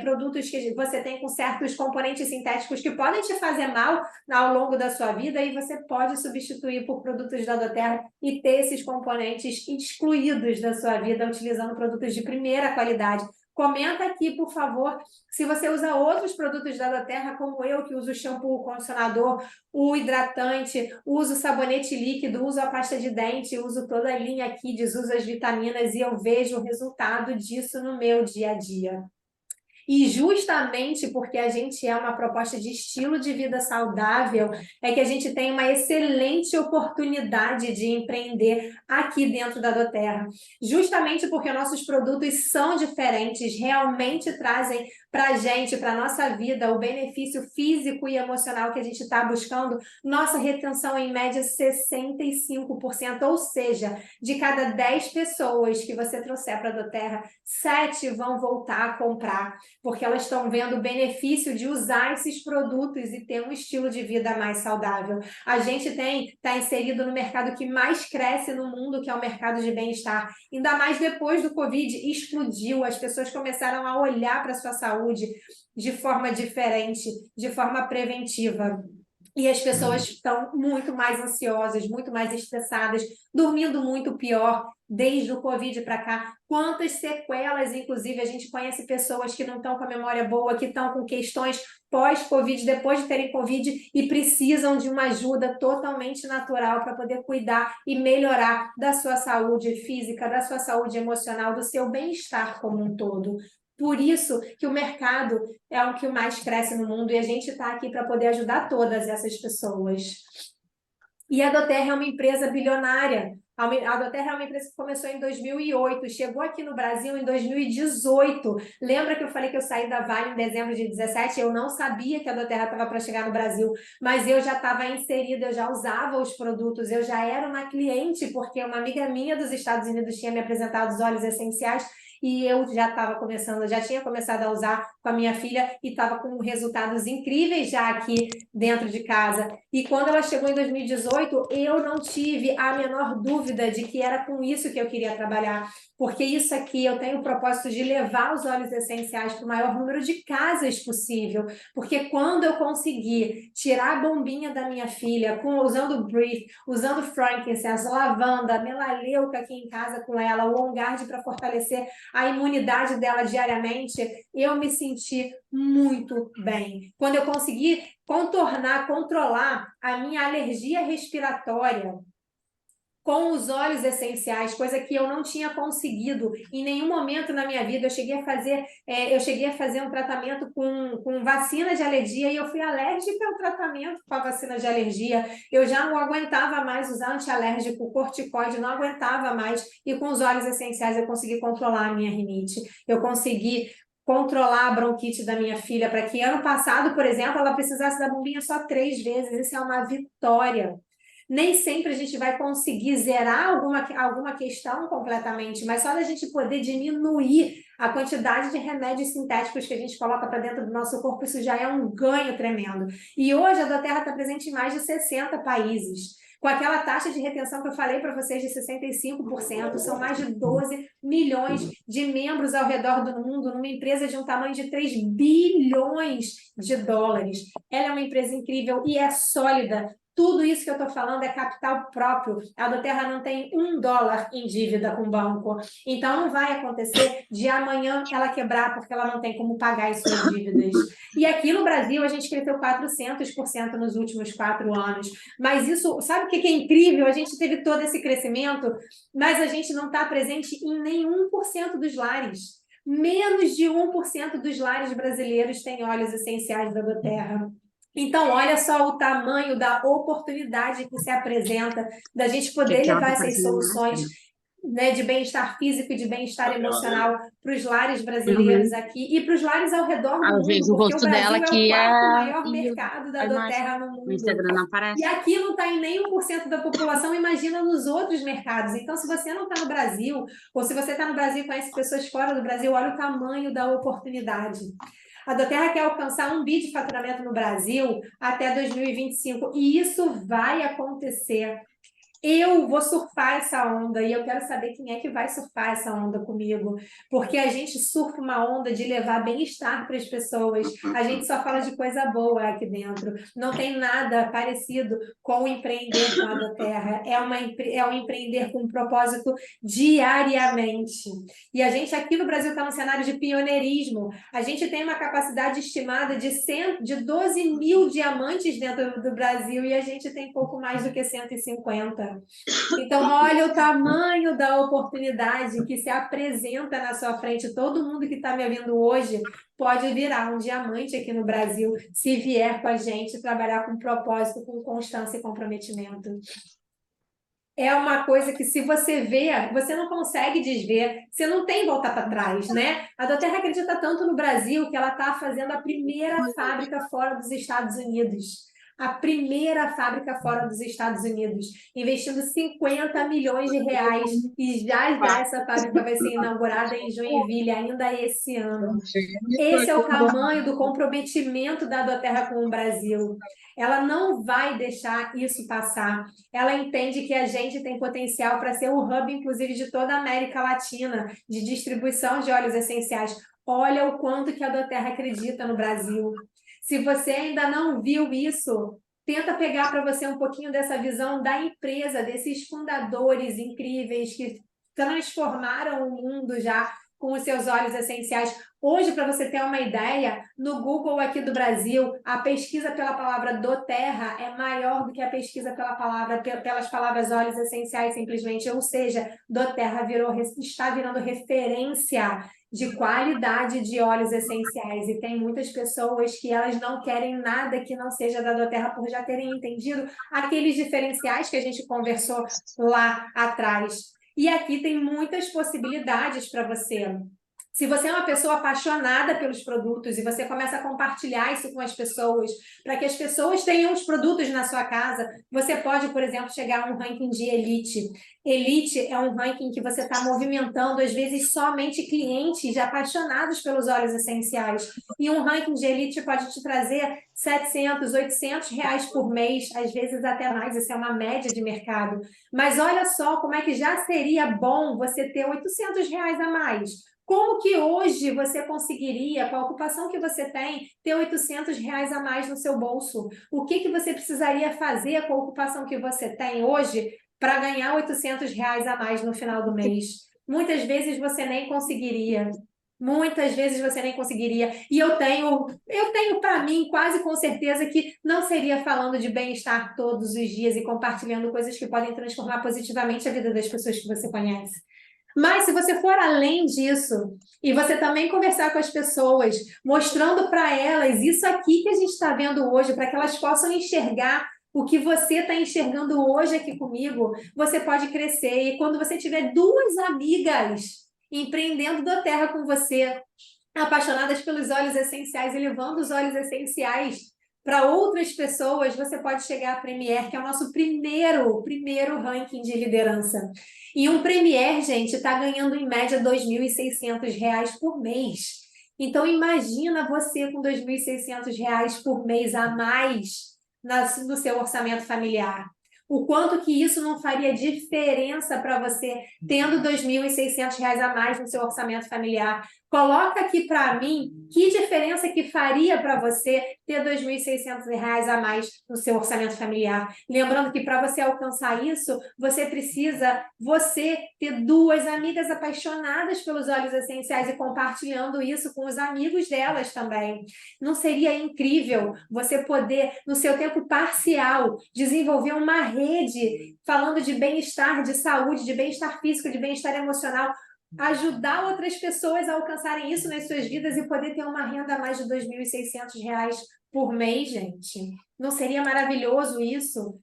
[SPEAKER 1] produtos que você tem com certos componentes sintéticos que podem te fazer mal ao longo da sua vida, e você pode substituir por produtos da doTERRA e ter esses componentes excluídos da sua vida utilizando produtos de primeira qualidade. Comenta aqui, por favor, se você usa outros produtos da doTERRA, como eu, que uso o shampoo, o condicionador, o hidratante, uso o sabonete líquido, uso a pasta de dente, uso toda a linha Kids, uso as vitaminas, e eu vejo o resultado disso no meu dia a dia. E justamente porque a gente é uma proposta de estilo de vida saudável, é que a gente tem uma excelente oportunidade de empreender aqui dentro da doTERRA. Justamente porque nossos produtos são diferentes, realmente trazem para a gente, para a nossa vida, o benefício físico e emocional que a gente está buscando. Nossa retenção é, em média, 65%, ou seja, de cada 10 pessoas que você trouxer para a doTERRA, 7 vão voltar a comprar. porque elas estão vendo o benefício de usar esses produtos e ter um estilo de vida mais saudável. A gente está inserido no mercado que mais cresce no mundo, que é o mercado de bem-estar. Ainda mais depois do Covid, explodiu, as pessoas começaram a olhar para a sua saúde de forma diferente, de forma preventiva. E as pessoas estão muito mais ansiosas, muito mais estressadas, dormindo muito pior desde o Covid para cá. Quantas sequelas, inclusive, a gente conhece pessoas que não estão com a memória boa, que estão com questões pós-Covid, depois de terem Covid, e precisam de uma ajuda totalmente natural para poder cuidar e melhorar da sua saúde física, da sua saúde emocional, do seu bem-estar como um todo. Por isso que o mercado é o que mais cresce no mundo e a gente está aqui para poder ajudar todas essas pessoas. E a doTERRA é uma empresa bilionária. A doTERRA é uma empresa que começou em 2008, chegou aqui no Brasil em 2018. Lembra que eu falei que eu saí da Vale em dezembro de 2017? Eu não sabia que a doTERRA estava para chegar no Brasil, mas eu já estava inserida, eu já usava os produtos, eu já era uma cliente, porque uma amiga minha dos Estados Unidos tinha me apresentado os óleos essenciais e eu já estava começando, já tinha começado a usar com a minha filha e estava com resultados incríveis já aqui dentro de casa. E quando ela chegou em 2018, eu não tive a menor dúvida de que era com isso que eu queria trabalhar, porque isso aqui eu tenho o propósito de levar os óleos essenciais para o maior número de casas possível, porque quando eu conseguir tirar a bombinha da minha filha, usando o Breathe, usando frankincense, lavanda, melaleuca aqui em casa com ela, o On Guard para fortalecer a imunidade dela diariamente, eu me senti muito bem. Quando eu consegui controlar a minha alergia respiratória com os óleos essenciais, coisa que eu não tinha conseguido em nenhum momento na minha vida. Eu cheguei a fazer um tratamento com vacina de alergia e eu fui alérgica ao tratamento com a vacina de alergia. Eu já não aguentava mais usar antialérgico, corticoide, não aguentava mais. E com os óleos essenciais eu consegui controlar a minha rinite. Eu consegui controlar a bronquite da minha filha para que ano passado, por exemplo, ela precisasse da bombinha só 3 vezes. Isso é uma vitória. Nem sempre a gente vai conseguir zerar alguma questão completamente, mas só da gente poder diminuir a quantidade de remédios sintéticos que a gente coloca para dentro do nosso corpo, isso já é um ganho tremendo. E hoje a doTERRA está presente em mais de 60 países. Com aquela taxa de retenção que eu falei para vocês de 65%, são mais de 12 milhões de membros ao redor do mundo, numa empresa de um tamanho de 3 bilhões de dólares. Ela é uma empresa incrível e é sólida. Tudo isso que eu estou falando é capital próprio. A doTERRA não tem $1 em dívida com o banco. Então, não vai acontecer de amanhã ela quebrar porque ela não tem como pagar as suas dívidas. E aqui no Brasil, a gente cresceu 400% nos últimos 4 anos. Mas isso, sabe o que é incrível? A gente teve todo esse crescimento, mas a gente não está presente em nenhum por cento dos lares. Menos de 1% dos lares brasileiros têm óleos essenciais da doTERRA. Então, olha só o tamanho da oportunidade que se apresenta da gente poder levar essas soluções, né, de bem-estar físico e de bem-estar emocional para os lares brasileiros aqui e para os lares ao redor do
[SPEAKER 2] Às vezes
[SPEAKER 1] mundo,
[SPEAKER 2] o
[SPEAKER 1] porque o
[SPEAKER 2] rosto dela
[SPEAKER 1] Brasil é o
[SPEAKER 2] que é
[SPEAKER 1] quarto maior
[SPEAKER 2] e
[SPEAKER 1] mercado da
[SPEAKER 2] a imagem
[SPEAKER 1] doTERRA no
[SPEAKER 2] no
[SPEAKER 1] mundo.
[SPEAKER 2] Instagram não
[SPEAKER 1] E
[SPEAKER 2] aparece.
[SPEAKER 1] aqui não está em nem 1% da população, imagina nos outros mercados. Então, se você não está no Brasil, ou se você está no Brasil e conhece pessoas fora do Brasil, olha o tamanho da oportunidade. A doTERRA quer alcançar 1 bi de faturamento no Brasil até 2025, e isso vai acontecer. Eu vou surfar essa onda e eu quero saber quem é que vai surfar essa onda comigo, porque a gente surfa uma onda de levar bem-estar para as pessoas. A gente só fala de coisa boa aqui dentro. Não tem nada parecido com o empreender com a doTERRA. É um empreender com um propósito diariamente. E a gente aqui no Brasil está no cenário de pioneirismo. A gente tem uma capacidade estimada de 12 mil diamantes dentro do Brasil e a gente tem pouco mais do que 150. Então, olha o tamanho da oportunidade que se apresenta na sua frente. Todo mundo que está me ouvindo hoje pode virar um diamante aqui no Brasil se vier com a gente trabalhar com propósito, com constância e comprometimento. É uma coisa que, se você vê, você não consegue desver, você não tem voltar para trás, né? A doTERRA acredita tanto no Brasil que ela está fazendo a primeira fábrica fora dos Estados Unidos. a primeira fábrica fora dos Estados Unidos, investindo 50 milhões de reais, e já já essa fábrica vai ser inaugurada em Joinville ainda esse ano. Esse é o tamanho do comprometimento da Doterra com o Brasil. Ela não vai deixar isso passar. Ela entende que a gente tem potencial para ser o hub, inclusive, de toda a América Latina, de distribuição de óleos essenciais. Olha o quanto que a Doterra acredita no Brasil. Se você ainda não viu isso, tenta pegar para você um pouquinho dessa visão da empresa, desses fundadores incríveis que transformaram o mundo já com os seus óleos essenciais. Hoje, para você ter uma ideia, no Google aqui do Brasil, a pesquisa pela palavra Doterra é maior do que a pesquisa pelas palavras óleos essenciais, simplesmente. Ou seja, Doterra está virando referência de qualidade de óleos essenciais. E tem muitas pessoas que elas não querem nada que não seja da Doterra por já terem entendido aqueles diferenciais que a gente conversou lá atrás. E aqui tem muitas possibilidades para você. Se você é uma pessoa apaixonada pelos produtos e você começa a compartilhar isso com as pessoas, para que as pessoas tenham os produtos na sua casa, você pode, por exemplo, chegar a um ranking de elite. Elite é um ranking que você está movimentando, às vezes, somente clientes apaixonados pelos óleos essenciais. E um ranking de elite pode te trazer 700, 800 reais por mês, às vezes até mais, isso é uma média de mercado. Mas olha só como é que já seria bom você ter 800 reais a mais. Como que hoje você conseguiria, com a ocupação que você tem, ter 800 reais a mais no seu bolso? O que você precisaria fazer com a ocupação que você tem hoje para ganhar 800 reais a mais no final do mês? Muitas vezes você nem conseguiria. Muitas vezes você nem conseguiria. E eu tenho para mim quase com certeza que não seria falando de bem-estar todos os dias e compartilhando coisas que podem transformar positivamente a vida das pessoas que você conhece. Mas se você for além disso e você também conversar com as pessoas, mostrando para elas isso aqui que a gente está vendo hoje, para que elas possam enxergar o que você está enxergando hoje aqui comigo, você pode crescer. E quando você tiver duas amigas empreendendo da terra com você, apaixonadas pelos óleos essenciais e levando os óleos essenciais para outras pessoas, você pode chegar à Premier, que é o nosso primeiro ranking de liderança. E um Premier, gente, está ganhando em média R$ 2.600 por mês. Então, imagina você com R$ 2.600 por mês a mais no seu orçamento familiar. O quanto que isso não faria diferença para você tendo R$ 2.600 a mais no seu orçamento familiar. Coloca aqui para mim que diferença que faria para você ter R$ 2.600 a mais no seu orçamento familiar. Lembrando que para você alcançar isso, você precisa ter duas amigas apaixonadas pelos óleos essenciais e compartilhando isso com os amigos delas também. Não seria incrível você poder, no seu tempo parcial, desenvolver uma rede falando de bem-estar, de saúde, de bem-estar físico, de bem-estar emocional, ajudar outras pessoas a alcançarem isso nas suas vidas e poder ter uma renda a mais de R$ 2.600 por mês, gente? Não seria maravilhoso isso?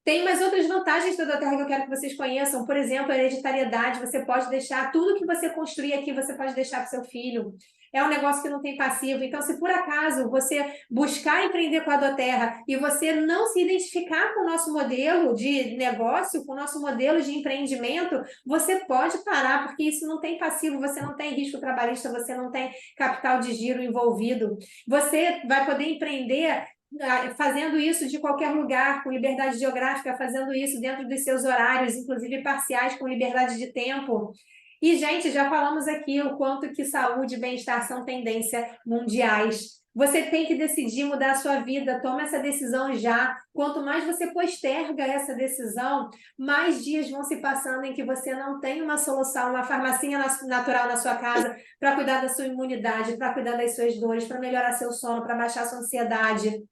[SPEAKER 1] Tem mais outras vantagens da Doterra que eu quero que vocês conheçam. Por exemplo, a hereditariedade. Você pode deixar tudo que você construir aqui, você pode deixar para o seu filho. É um negócio que não tem passivo. Então, se por acaso você buscar empreender com a Doterra e você não se identificar com o nosso modelo de negócio, com o nosso modelo de empreendimento, você pode parar, porque isso não tem passivo, você não tem risco trabalhista, você não tem capital de giro envolvido. Você vai poder empreender fazendo isso de qualquer lugar, com liberdade geográfica, fazendo isso dentro dos seus horários, inclusive parciais, com liberdade de tempo. E, gente, já falamos aqui o quanto que saúde e bem-estar são tendências mundiais. Você tem que decidir mudar a sua vida, toma essa decisão já. Quanto mais você posterga essa decisão, mais dias vão se passando em que você não tem uma solução, uma farmacinha natural na sua casa para cuidar da sua imunidade, para cuidar das suas dores, para melhorar seu sono, para baixar sua ansiedade,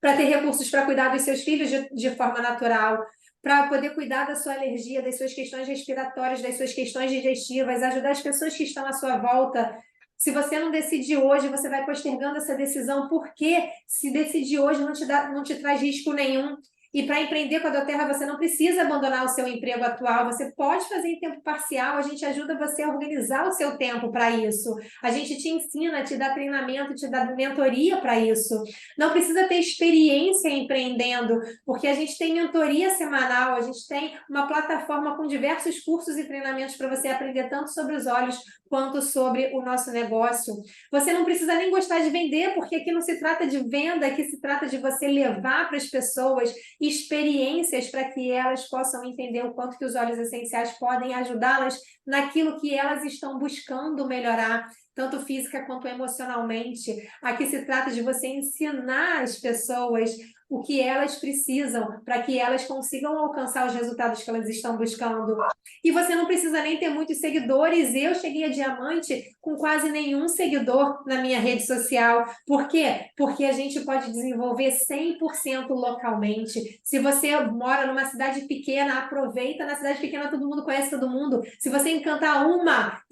[SPEAKER 1] para ter recursos para cuidar dos seus filhos de forma natural, para poder cuidar da sua alergia, das suas questões respiratórias, das suas questões digestivas, ajudar as pessoas que estão à sua volta. Se você não decidir hoje, você vai postergando essa decisão, porque se decidir hoje não te traz risco nenhum. E para empreender com a doTERRA, você não precisa abandonar o seu emprego atual, você pode fazer em tempo parcial, a gente ajuda você a organizar o seu tempo para isso. A gente te ensina, te dá treinamento, te dá mentoria para isso. Não precisa ter experiência empreendendo, porque a gente tem mentoria semanal, a gente tem uma plataforma com diversos cursos e treinamentos para você aprender tanto sobre os olhos quanto sobre o nosso negócio. Você não precisa nem gostar de vender, porque aqui não se trata de venda, aqui se trata de você levar para as pessoas experiências para que elas possam entender o quanto que os óleos essenciais podem ajudá-las naquilo que elas estão buscando melhorar, tanto física quanto emocionalmente. Aqui se trata de você ensinar as pessoas o que elas precisam para que elas consigam alcançar os resultados que elas estão buscando. E você não precisa nem ter muitos seguidores. Eu cheguei a diamante com quase nenhum seguidor na minha rede social. Por quê? Porque a gente pode desenvolver 100% localmente. Se você mora numa cidade pequena, aproveita. Na cidade pequena todo mundo conhece todo mundo. Se você encantar uma,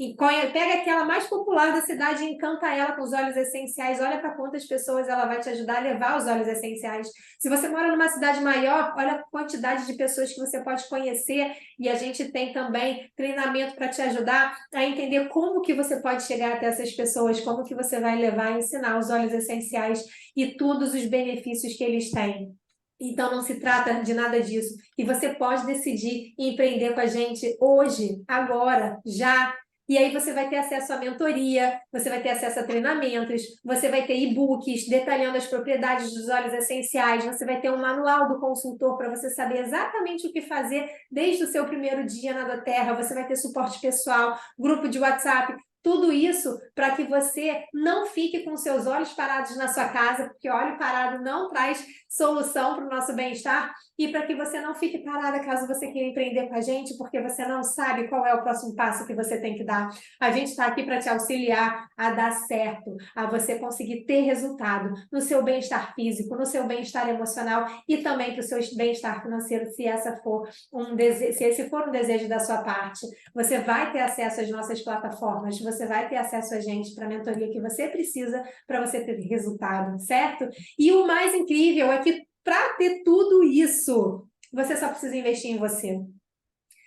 [SPEAKER 1] pega aquela mais popular da cidade e encanta ela com os óleos essenciais. Olha para quantas pessoas ela vai te ajudar a levar os óleos essenciais. Se você mora numa cidade maior, olha a quantidade de pessoas que você pode conhecer, e a gente tem também treinamento para te ajudar a entender como que você pode chegar até essas pessoas, como que você vai levar e ensinar os óleos essenciais e todos os benefícios que eles têm. Então, não se trata de nada disso. E você pode decidir empreender com a gente hoje, agora, já. E aí você vai ter acesso à mentoria, você vai ter acesso a treinamentos, você vai ter e-books detalhando as propriedades dos óleos essenciais, você vai ter um manual do consultor para você saber exatamente o que fazer desde o seu primeiro dia na doTERRA, você vai ter suporte pessoal, grupo de WhatsApp, tudo isso para que você não fique com seus olhos parados na sua casa, porque olho parado não traz solução para o nosso bem-estar, e para que você não fique parada caso você queira empreender com a gente, porque você não sabe qual é o próximo passo que você tem que dar. A gente está aqui para te auxiliar a dar certo, a você conseguir ter resultado no seu bem-estar físico, no seu bem-estar emocional e também para o seu bem-estar financeiro, se esse for um desejo da sua parte. Você vai ter acesso às nossas plataformas, você vai ter acesso a gente para a mentoria que você precisa para você ter resultado, certo? E o mais incrível é que para ter tudo isso, você só precisa investir em você.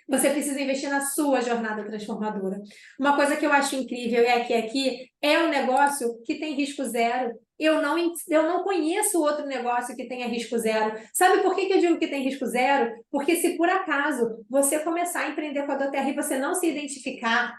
[SPEAKER 1] Você precisa investir na sua jornada transformadora. Uma coisa que eu acho incrível é que aqui é um negócio que tem risco zero. Eu não conheço outro negócio que tenha risco zero. Sabe por que eu digo que tem risco zero? Porque se por acaso você começar a empreender com a doTERRA e você não se identificar,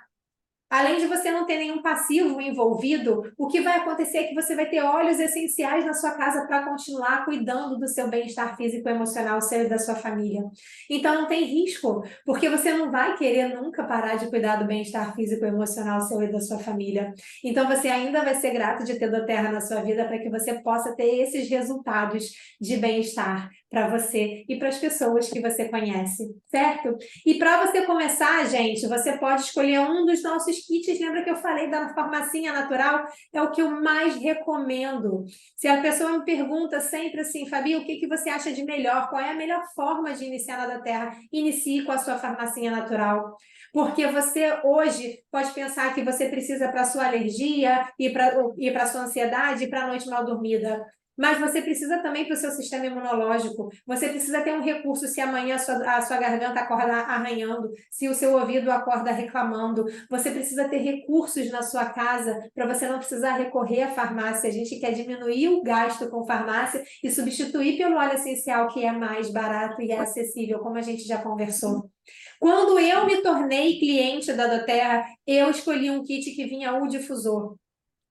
[SPEAKER 1] além de você não ter nenhum passivo envolvido, o que vai acontecer é que você vai ter óleos essenciais na sua casa para continuar cuidando do seu bem-estar físico e emocional, seu e da sua família. Então não tem risco, porque você não vai querer nunca parar de cuidar do bem-estar físico e emocional seu e da sua família. Então você ainda vai ser grato de ter doTERRA na sua vida para que você possa ter esses resultados de bem-estar para você e para as pessoas que você conhece, certo? E para você começar, gente, você pode escolher um dos nossos kits. Lembra que eu falei da farmacinha natural? É o que eu mais recomendo. Se a pessoa me pergunta sempre assim, Fabi, o que você acha de melhor? Qual é a melhor forma de iniciar na doTERRA? Inicie com a sua farmacinha natural. Porque você hoje pode pensar que você precisa para a sua alergia e para a sua ansiedade e para a noite mal dormida. Mas você precisa também para o seu sistema imunológico. Você precisa ter um recurso se amanhã a sua garganta acorda arranhando, se o seu ouvido acorda reclamando. Você precisa ter recursos na sua casa para você não precisar recorrer à farmácia. A gente quer diminuir o gasto com farmácia e substituir pelo óleo essencial, que é mais barato e é acessível, como a gente já conversou. Quando eu me tornei cliente da doTERRA, eu escolhi um kit que vinha o difusor.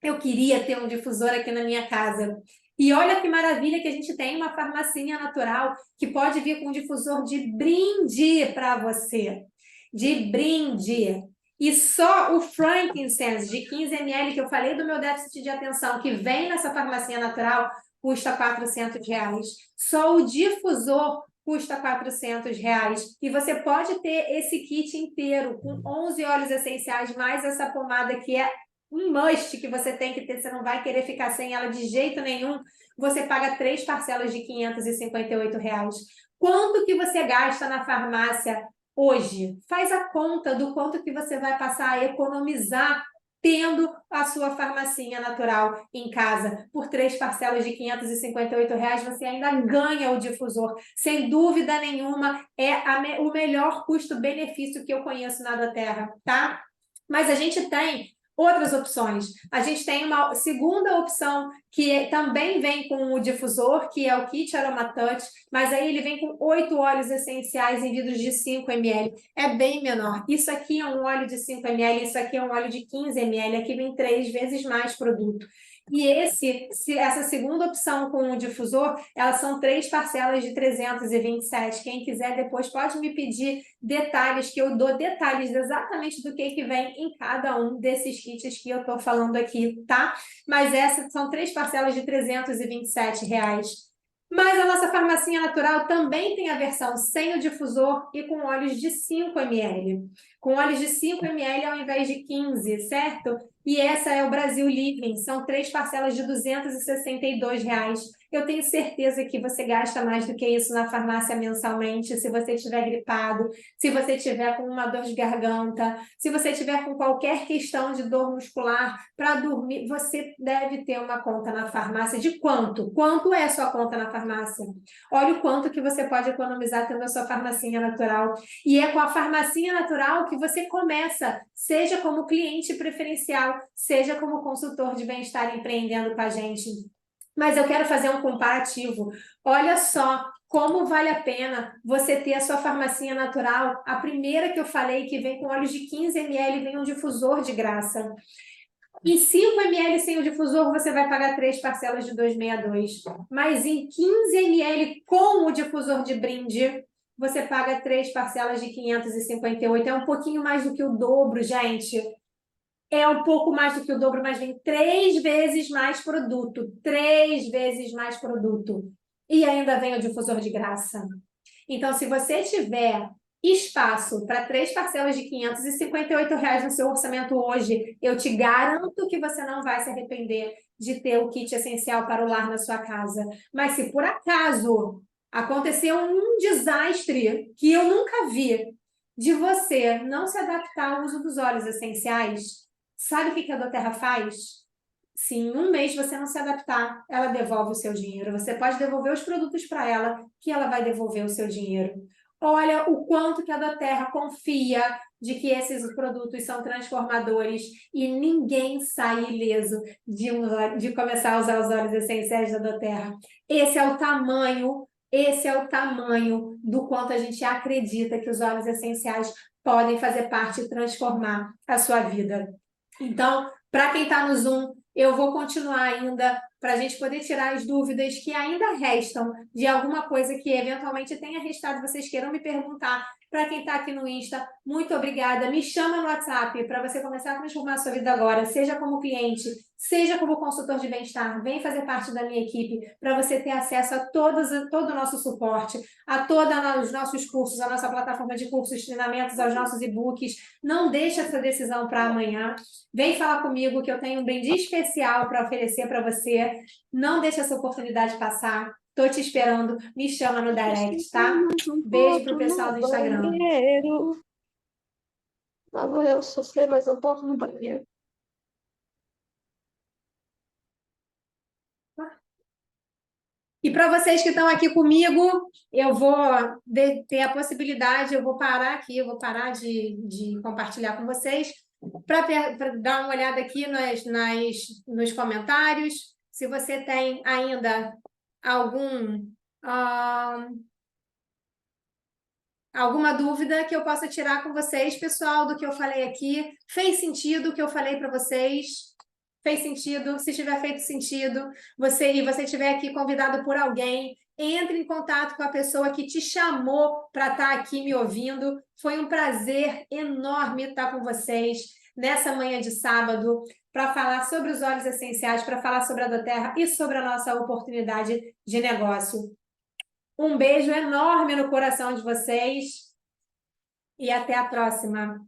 [SPEAKER 1] Eu queria ter um difusor aqui na minha casa. E olha que maravilha que a gente tem uma farmacinha natural que pode vir com um difusor de brinde para você. De brinde. E só o frankincense de 15 ml que eu falei do meu déficit de atenção, que vem nessa farmacinha natural, custa R$ 400. Só o difusor custa R$ 400. E você pode ter esse kit inteiro com 11 óleos essenciais, mais essa pomada que é um must que você tem que ter, você não vai querer ficar sem ela de jeito nenhum. Você paga 3 parcelas de R$ 558. Quanto que você gasta na farmácia hoje? Faz a conta do quanto que você vai passar a economizar tendo a sua farmacinha natural em casa. Por 3 parcelas de R$ 558, você ainda ganha o difusor. Sem dúvida nenhuma, é o melhor custo-benefício que eu conheço na doTERRA, tá? Mas a gente tem outras opções. A gente tem uma segunda opção que também vem com o difusor, que é o Kit Aroma Touch, mas aí ele vem com 8 óleos essenciais em vidros de 5 ml. É bem menor. Isso aqui é um óleo de 5 ml, isso aqui é um óleo de 15 ml. Aqui vem 3 vezes mais produto. E essa segunda opção com o difusor, elas são 3 parcelas de 327. Quem quiser depois pode me pedir detalhes, que eu dou detalhes exatamente do que vem em cada um desses kits que eu estou falando aqui, tá? Mas essas são 3 parcelas de R$ 327. Mas a nossa farmacinha natural também tem a versão sem o difusor e com óleos de 5 ml. Com óleos de 5 ml ao invés de 15, certo? E essa é o Brasil Living, são 3 parcelas de R$ 262. Eu tenho certeza que você gasta mais do que isso na farmácia mensalmente, se você estiver gripado, se você estiver com uma dor de garganta, se você estiver com qualquer questão de dor muscular, para dormir, você deve ter uma conta na farmácia. De quanto? Quanto é a sua conta na farmácia? Olha o quanto que você pode economizar tendo a sua farmacinha natural. E é com a farmacinha natural que você começa, seja como cliente preferencial, seja como consultor de bem-estar empreendendo com a gente. Mas eu quero fazer um comparativo. Olha só como vale a pena você ter a sua farmacinha natural. A primeira que eu falei, que vem com óleos de 15 ml, vem um difusor de graça. Em 5 ml sem o difusor, você vai pagar 3 parcelas de 262. Mas em 15 ml com o difusor de brinde, você paga 3 parcelas de 558. É um pouquinho mais do que o dobro, gente. É um pouco mais do que o dobro, mas vem 3 vezes mais produto. 3 vezes mais produto. E ainda vem o difusor de graça. Então, se você tiver espaço para 3 parcelas de R$ 558 no seu orçamento hoje, eu te garanto que você não vai se arrepender de ter o kit essencial para o lar na sua casa. Mas se por acaso aconteceu um desastre que eu nunca vi, de você não se adaptar ao uso dos óleos essenciais, sabe o que a doTERRA faz? Se em um mês você não se adaptar, ela devolve o seu dinheiro. Você pode devolver os produtos para ela, que ela vai devolver o seu dinheiro. Olha o quanto que a doTERRA confia de que esses produtos são transformadores e ninguém sai ileso de começar a usar os óleos essenciais da doTERRA. Esse é o tamanho do quanto a gente acredita que os óleos essenciais podem fazer parte e transformar a sua vida. Então, para quem está no Zoom, eu vou continuar ainda para a gente poder tirar as dúvidas que ainda restam de alguma coisa que eventualmente tenha restado, vocês queiram me perguntar. Para quem está aqui no Insta, muito obrigada. Me chama no WhatsApp para você começar a transformar a sua vida agora, seja como cliente, seja como consultor de bem-estar. Vem fazer parte da minha equipe para você ter acesso a todo o nosso suporte, a todos os nossos cursos, a nossa plataforma de cursos, treinamentos, aos nossos e-books. Não deixe essa decisão para amanhã. Vem falar comigo que eu tenho um brinde especial para oferecer para você. Não deixe essa oportunidade passar. Tô te esperando. Me chama no direct, tá? Beijo pro pessoal do Instagram.
[SPEAKER 2] Lá vou eu sofrer mais um pouco no banheiro.
[SPEAKER 1] E para vocês que estão aqui comigo, eu vou ter a possibilidade, eu vou parar aqui, eu vou parar de compartilhar com vocês, para dar uma olhada aqui nos comentários. Se você tem ainda alguma dúvida que eu possa tirar com vocês, pessoal, do que eu falei aqui. Fez sentido o que eu falei para vocês? Fez sentido? Se tiver feito sentido, você estiver aqui convidado por alguém, entre em contato com a pessoa que te chamou para estar aqui me ouvindo. Foi um prazer enorme estar com vocês nessa manhã de sábado para falar sobre os óleos essenciais, para falar sobre a doTERRA e sobre a nossa oportunidade de negócio. Um beijo enorme no coração de vocês e até a próxima.